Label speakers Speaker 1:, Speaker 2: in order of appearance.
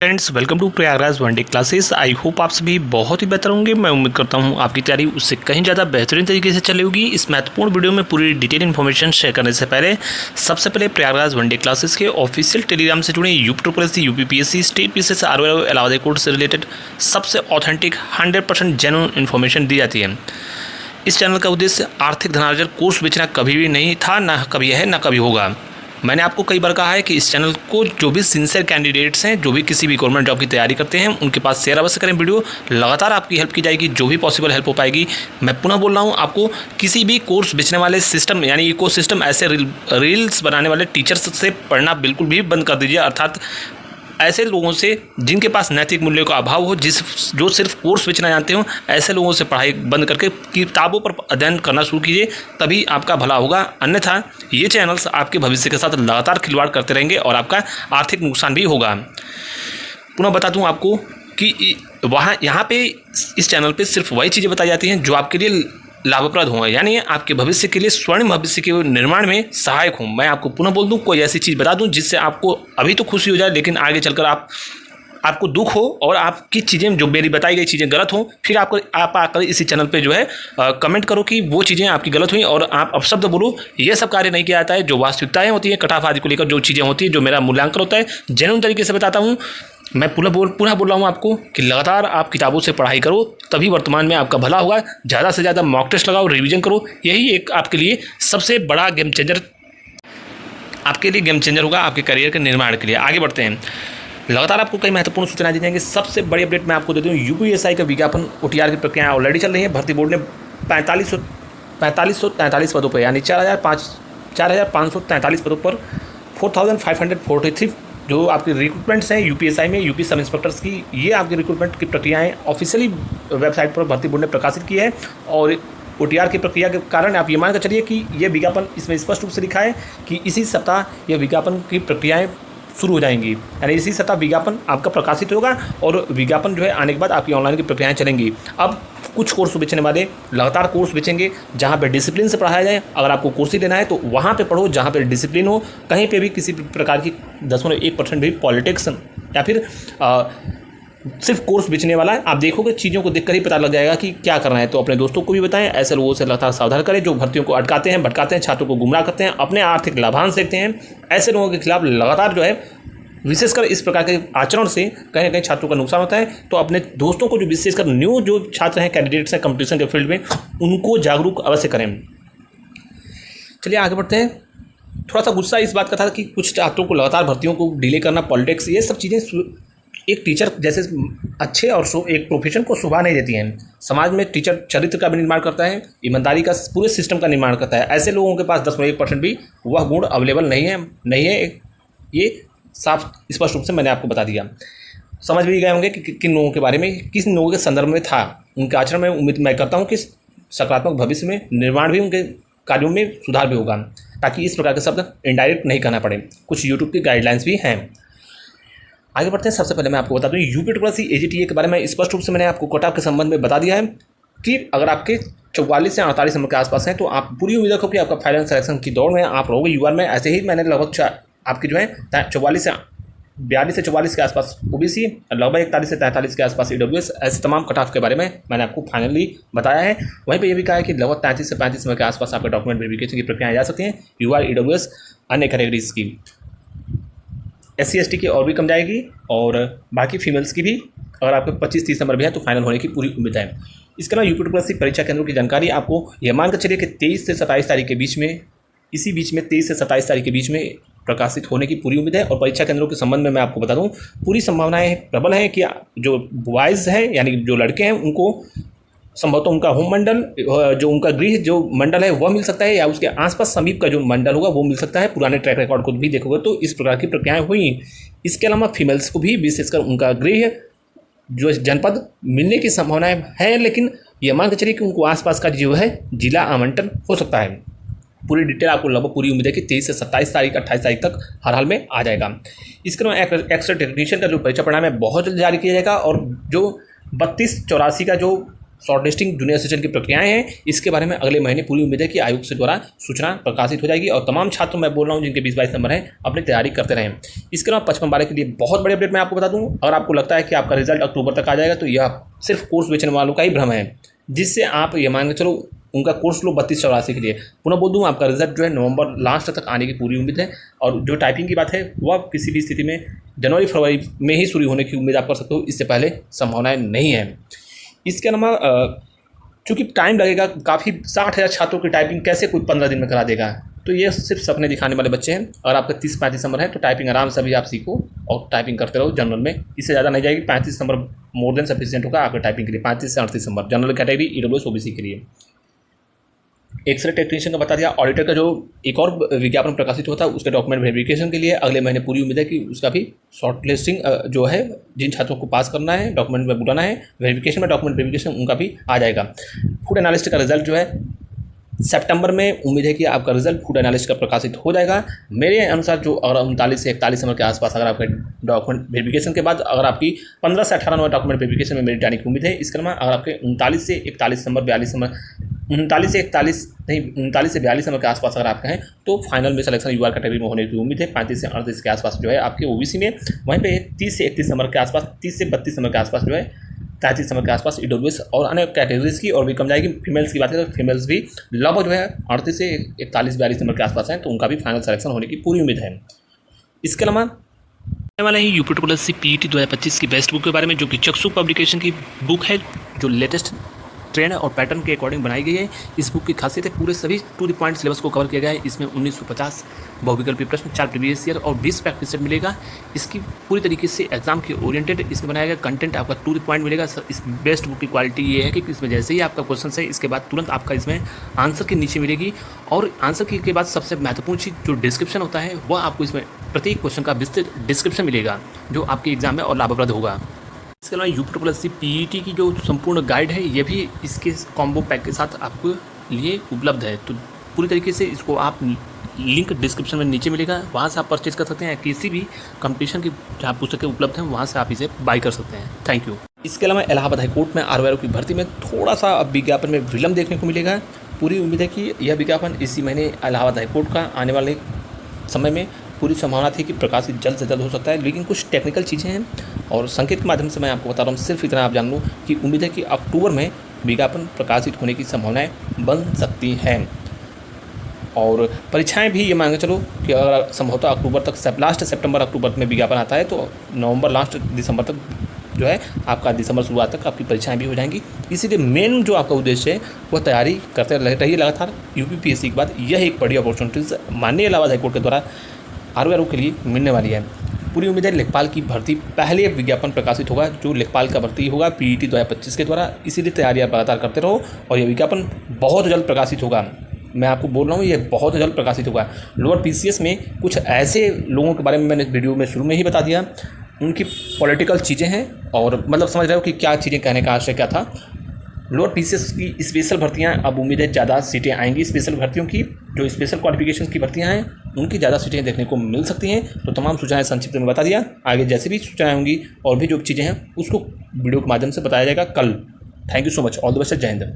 Speaker 1: Friends, welcome to Prayagraj one day classes. I hope आप सभी बहुत ही बेहतर होंगे। मैं उम्मीद करता हूं आपकी तैयारी उससे कहीं ज़्यादा बेहतरीन तरीके से चली होगी। इस महत्वपूर्ण वीडियो में पूरी डिटेल इन्फॉर्मेशन शेयर करने से पहले सबसे पहले प्रयागराज वनडे क्लासेस के ऑफिशियल टेलीग्राम से जुड़े UP UPPSC state PCS RO Allahabad court से रिलेटेड सबसे ऑथेंटिक 100% जेन्युइन इन्फॉर्मेशन दी जाती है। इस चैनल का उद्देश्य आर्थिक धनार्जन कोर्स बेचना कभी भी नहीं था, ना कभी है, ना कभी होगा। मैंने आपको कई बार कहा है कि इस चैनल को जो भी सिंसियर कैंडिडेट्स हैं, जो भी किसी भी गवर्नमेंट जॉब की तैयारी करते हैं, उनके पास शेयर अवश्य करें। वीडियो लगातार आपकी हेल्प की जाएगी, जो भी पॉसिबल हेल्प हो पाएगी। मैं पुनः बोल रहा हूँ, आपको किसी भी कोर्स बेचने वाले सिस्टम यानी इकोसिस्टम ऐसे रील्स बनाने वाले टीचर्स से पढ़ना बिल्कुल भी बंद कर दीजिए। अर्थात ऐसे लोगों से जिनके पास नैतिक मूल्यों का अभाव हो, जो सिर्फ कोर्स बेचना जानते हो, ऐसे लोगों से पढ़ाई बंद करके किताबों पर अध्ययन करना शुरू कीजिए, तभी आपका भला होगा। अन्यथा ये चैनल्स आपके भविष्य के साथ लगातार खिलवाड़ करते रहेंगे और आपका आर्थिक नुकसान भी होगा। पुनः बता दूं आपको कि यहाँ पे इस चैनल पे सिर्फ वही चीज़ें बताई जाती हैं जो आपके लिए लाभप्रद हों, यानी आपके भविष्य के लिए, स्वर्णिम भविष्य के निर्माण में सहायक हों। मैं आपको पुनः बोल दूं, कोई ऐसी चीज़ बता दूं जिससे आपको अभी तो खुशी हो जाए, लेकिन आगे चलकर आपको दुख हो और आपकी चीज़ें, जो मेरी बताई गई चीज़ें गलत हों, फिर आप आकर इसी चैनल पे जो है कमेंट करो कि वो चीज़ें आपकी गलत हुई और आप अपशब्द बोलो। ये सब कार्य नहीं किया जाता है। जो वास्तविकताएँ होती हैं, कटाफ आदि को लेकर जो चीज़ें होती हैं, जो मेरा मूल्यांकन होता है, जेन्युइन तरीके से बताता हूँ। मैं पुनः बोल रहा हूँ आपको कि लगातार आप किताबों से पढ़ाई करो, तभी वर्तमान में आपका भला होगा। ज़्यादा से ज़्यादा मॉक टेस्ट लगाओ, रिवीजन करो। यही एक आपके लिए सबसे बड़ा गेम चेंजर होगा आपके करियर के निर्माण के लिए। आगे बढ़ते हैं। लगातार आपको कई महत्वपूर्ण सूचना दी जाएंगी। सबसे बड़ी अपडेट मैं आपको दे दूँ, यूपीएससी का विज्ञापन OTR की प्रक्रिया ऑलरेडी चल रही है। भर्ती बोर्ड ने 4543 पदों पर यानी 4543 पदों पर 4543 जो आपके रिक्रूटमेंट्स हैं यूपीएससी में, यूपी सब इंस्पेक्टर्स की, ये आपकी रिक्रूटमेंट की प्रक्रियाएं ऑफिशियली वेबसाइट पर भर्ती बोर्ड ने प्रकाशित की है। और OTR की प्रक्रिया के कारण आप ये मान कर चलिए कि ये विज्ञापन, इसमें स्पष्ट रूप से लिखा है कि इसी सप्ताह ये विज्ञापन की प्रक्रियाएं शुरू हो जाएंगी, यानी इसी सप्ताह विज्ञापन आपका प्रकाशित होगा और विज्ञापन जो है आने के बाद आपकी ऑनलाइन की प्रक्रियाएं चलेंगी। अब कुछ कोर्स बेचने वाले लगातार कोर्स बेचेंगे जहां पे डिसिप्लिन से पढ़ाया जाए। अगर आपको कोर्स ही लेना है तो वहां पे पढ़ो जहां पे डिसिप्लिन हो। कहीं पे भी किसी प्रकार की 0.1% भी पॉलिटिक्स या फिर सिर्फ कोर्स बेचने वाला है। आप देखोगे, चीज़ों को देखकर ही पता लग जाएगा कि क्या करना है। तो अपने दोस्तों को भी बताएं, ऐसे लोगों से लगातार सावधान करें जो भर्तियों को अटकाते हैं, भटकाते हैं, छात्रों को गुमराह करते हैं, अपने आर्थिक लाभांश देखते हैं। ऐसे लोगों के खिलाफ लगातार जो है, विशेषकर इस प्रकार के आचरण से कहीं ना कहीं छात्रों का नुकसान होता है। तो अपने दोस्तों को, जो विशेषकर न्यू जो छात्र हैं, कैंडिडेट्स हैं कंपटीशन के फील्ड में, उनको जागरूक अवश्य करें। चलिए आगे बढ़ते हैं। थोड़ा सा गुस्सा इस बात का था कि कुछ छात्रों को लगातार भर्तियों को डिले करना, पॉलिटिक्स, ये सब चीज़ें एक टीचर जैसे अच्छे और एक प्रोफेशन को शोभा नहीं देती हैं। समाज में टीचर चरित्र का भी निर्माण करता है, ईमानदारी का, पूरे सिस्टम का निर्माण करता है। ऐसे लोगों के पास 10.1% भी वह गुण अवेलेबल नहीं है। ये साफ स्पष्ट रूप से मैंने आपको बता दिया। समझ भी गए होंगे कि किन लोगों के बारे में, किस लोगों के संदर्भ में था। उनके आचरण में उम्मीद मैं करता हूँ कि सकारात्मक भविष्य में निर्माण भी, उनके कार्यों में सुधार भी होगा, ताकि इस प्रकार के शब्द इनडायरेक्ट नहीं कहना पड़े। कुछ यूट्यूब की गाइडलाइंस भी हैं। आगे बढ़ते हैं। सबसे पहले मैं आपको बता दूँ, यूपीएससी AGTA के बारे में स्पष्ट रूप से मैंने आपको कट ऑफ के संबंध में बता दिया है कि अगर आपके 44 से 48 नंबर के आसपास हैं तो आप पूरी उम्मीद रखो कि आपका फाइनल सिलेक्शन की दौड़ में आप रहोगे। UR में ऐसे ही मैंने लगभग आपकी जो है 42 से 44 के आसपास OBC, लगभग 41 से 43 के आसपास EWS, ऐसे तमाम कट ऑफ के बारे में मैंने आपको फाइनली बताया है। वहीं पे ये भी कहा है कि लगभग 33 से 35 नंबर के आसपास आपके डॉक्यूमेंट वेरिफिकेशन की प्रक्रिया जा सकती हैं। UR, EWS, अन्य कैटेगरीज की, SC ST की और भी कम जाएगी, और बाकी फीमेल्स की भी अगर आपके 25-30 नंबर भी है तो फाइनल होने की पूरी उम्मीद है। इसके अलावा यूपीएससी परीक्षा केंद्रों की जानकारी आपको यह मानकर चलिए कि 23 से 27 तारीख के बीच में, इसी बीच में 23 से 27 तारीख के बीच में प्रकाशित होने की पूरी उम्मीद है। और परीक्षा केंद्रों के संबंध में मैं आपको बता दूं, पूरी संभावनाएं प्रबल हैं कि जो बॉयज़ हैं, यानी जो लड़के हैं, उनको संभवतः उनका होम मंडल, जो उनका गृह जो मंडल है वह मिल सकता है, या उसके आसपास समीप का जो मंडल होगा वो मिल सकता है। पुराने ट्रैक रिकॉर्ड को भी देखोगे तो इस प्रकार की प्रक्रियाएं हुई। इसके अलावा फीमेल्स को भी विशेषकर उनका गृह जो जनपद मिलने की संभावनाएं है, लेकिन यह मान के चलिए कि उनको आसपास का जो है जिला आवंटन हो सकता है। पूरी डिटेल आपको लगभग पूरी उम्मीद है कि 23 से 27 तारीख 28 तारीख तक हर हाल में आ जाएगा। इसके अलावा एक्स्ट्रा टेक्नीशियन का जो परीक्षा परिणाम है बहुत जल्द जारी किया जाएगा, और जो 32-84 का जो शॉर्ट लिस्टिंग जूनियर असिस्टेंट की प्रक्रियाएं हैं, इसके बारे में अगले महीने पूरी उम्मीद है कि आयोग से द्वारा सूचना प्रकाशित हो जाएगी। और तमाम छात्रों मैं बोल रहा हूँ जिनके 20-22 नंबर हैं, अपनी तैयारी करते रहें। इसके अलावा 55 के लिए बहुत बड़ी अपडेट मैं आपको बता दूँ, अगर आपको लगता है कि आपका रिजल्ट अक्टूबर तक आ जाएगा तो यह सिर्फ कोर्स बेचने वालों का ही भ्रम है, जिससे आप ये मान के चलो उनका कोर्स लो 3284 के लिए। पुनः बोल दूँ, आपका रिजल्ट जो है नवंबर लास्ट तक आने की पूरी उम्मीद है। और जो टाइपिंग की बात है वो आप किसी भी स्थिति में जनवरी फरवरी में ही शुरू होने की उम्मीद आप कर सकते हो, इससे पहले संभावनाएं नहीं है। इसके अलावा चूँकि टाइम लगेगा काफ़ी, 60,000 छात्रों की टाइपिंग कैसे कोई 15 दिन में करा देगा, तो ये सिर्फ सपने दिखाने वाले बच्चे हैं। अगर आपके 30-35 नंबर है तो टाइपिंग आराम से अभी आप सीखो और टाइपिंग करते रहो जनरल में, इससे ज़्यादा नहीं जाएगी। 35 नंबर मोर देन सफिशिएंट होगा आपके टाइपिंग के लिए, 35 से 38 number general category EWS OBC के लिए। एक्सरे टेक्नीशियन का बता दिया। ऑडिटर का जो एक और विज्ञापन प्रकाशित होता है उसके डॉक्यूमेंट वेरिफिकेशन के लिए अगले महीने पूरी उम्मीद है कि उसका भी शॉर्ट लिस्टिंग जो है, जिन छात्रों को पास करना है डॉक्यूमेंट में बुलाना है वेरिफिकेशन में, डॉक्यूमेंट वेरिफिकेशन उनका भी आ जाएगा। फूड एनालिस्ट का रिजल्ट जो है सितंबर में उम्मीद है कि आपका रिजल्ट फूड एनालिस्ट का प्रकाशित हो जाएगा। मेरे अनुसार जो अगर 39 से 41 नंबर के आसपास अगर आपके डॉक्यूमेंट वेरिफिकेशन के बाद अगर आपकी 15 से 18 नंबर डॉक्यूमेंट वेरिफिकेशन में मेरिट आने की उम्मीद है। इसके अलावा अगर आपके 39 से 41 नंबर 42 नंबर 39 से 41 नहीं 39 से 42 नंबर के आसपास अगर आपके हैं तो फाइनल में सिलेक्शन यूआर कैटेगरी में होने की उम्मीद है। 35 से 38 के आसपास जो है आपके ओबीसी में, वहीं पे 30 से 31 नंबर के आसपास, 30 से 32 नंबर के आसपास जो है, 33 नंबर के आसपास EWS और अन्य कैटेगरीज की और भी कम जाएगी। फीमेल्स की बात करें तो फीमेल्स भी लगभग जो है 38 से 41-42 नंबर के आसपास हैं, तो उनका भी फाइनल सिलेक्शन होने की पूरी उम्मीद है। इसके अलावा आने वाला है यूपी PET 2025 की बेस्ट बुक के बारे में, जो कि चक्षु पब्लिकेशन की बुक है, जो लेटेस्ट ट्रेंड और पैटर्न के अकॉर्डिंग बनाई गई है। इस बुक की खासियत है पूरे सभी टू द पॉइंट सिलेबस को कवर किया गया है। इसमें 1950 बहुविकल्पी प्रश्न, 4 प्रीवियस ईयर और 20 प्रैक्टिस सेट मिलेगा। इसकी पूरी तरीके से एग्जाम के ओरिएंटेड इसमें बनाया गया कंटेंट आपका टू द पॉइंट मिलेगा। इस बेस्ट बुक की क्वालिटी ये है कि इसमें जैसे ही आपका क्वेश्चन है इसके बाद तुरंत आपका इसमें आंसर के नीचे मिलेगी, और आंसर के बाद सबसे महत्वपूर्ण चीज़ जो डिस्क्रिप्शन होता है वह आपको इसमें प्रत्येक क्वेश्चन का विस्तृत डिस्क्रिप्शन मिलेगा, जो आपके एग्जाम में और लाभप्रद होगा। इसके अलावा यूपी PET की जो संपूर्ण गाइड है ये भी इसके कॉम्बो पैक के साथ आपको लिए उपलब्ध है। तो पूरी तरीके से इसको आप लिंक डिस्क्रिप्शन में नीचे मिलेगा, वहाँ से आप परचेज कर सकते हैं। किसी भी कंपटीशन की जहाँ पुस्तकें उपलब्ध हैं वहाँ से आप इसे बाई कर सकते हैं। Thank you. इसके अलावा इलाहाबाद हाईकोर्ट में RO की भर्ती में थोड़ा सा अब विज्ञापन में विलम्ब देखने को मिलेगा। पूरी उम्मीद है कि यह विज्ञापन इसी महीने इलाहाबाद हाईकोर्ट का आने वाले समय में पूरी संभावना थी कि प्रकाशित जल्द से जल्द हो सकता है, लेकिन कुछ टेक्निकल चीज़ें हैं और संकेत के माध्यम से मैं आपको बता रहा हूँ। सिर्फ इतना आप जान लो कि उम्मीद है कि अक्टूबर में विज्ञापन प्रकाशित होने की संभावनाएं बन सकती हैं। और परीक्षाएं भी ये मान के चलो कि अगर संभवतः अक्टूबर तक, लास्ट सितंबर अक्टूबर में विज्ञापन आता है तो नवंबर लास्ट दिसंबर तक जो है आपका, दिसंबर शुरुआत तक आपकी परीक्षाएं भी हो जाएंगी। इसीलिए मेन जो आपका उद्देश्य है वह तैयारी करते रहिए लगातार। UPPSC के बाद यह एक बड़ी अपॉर्चुनिटीज़ माननीय इलाहाबाद हाईकोर्ट के द्वारा RO के लिए मिलने वाली है। पूरी उम्मीद है लेखपाल की भर्ती पहले विज्ञापन प्रकाशित होगा, जो लेखपाल का भर्ती होगा PET 2025 के द्वारा। इसीलिए तैयारी आप लगातार करते रहो और यह विज्ञापन बहुत जल्द प्रकाशित होगा। मैं आपको बोल रहा हूँ ये बहुत जल्द प्रकाशित होगा। लोअर PCS में कुछ ऐसे लोगों के बारे में मैंने वीडियो में शुरू में ही बता दिया, उनकी पॉलिटिकल चीज़ें हैं और मतलब समझ रहे हो कि क्या चीज़ें कहने का आशय क्या था। लोअर PCS की स्पेशल भर्तियां अब उम्मीद है ज़्यादा सीटें आएंगी। स्पेशल भर्तियों की जो स्पेशल क्वालिफिकेशन की भर्तियां हैं उनकी ज़्यादा सीटें देखने को मिल सकती हैं। तो तमाम सूचनाएं संक्षिप्त में बता दिया, आगे जैसे भी सूचनाएं होंगी और भी जो चीज़ें हैं उसको वीडियो के माध्यम से बताया जाएगा कल। Thank you so much, all the best, जय हिंद।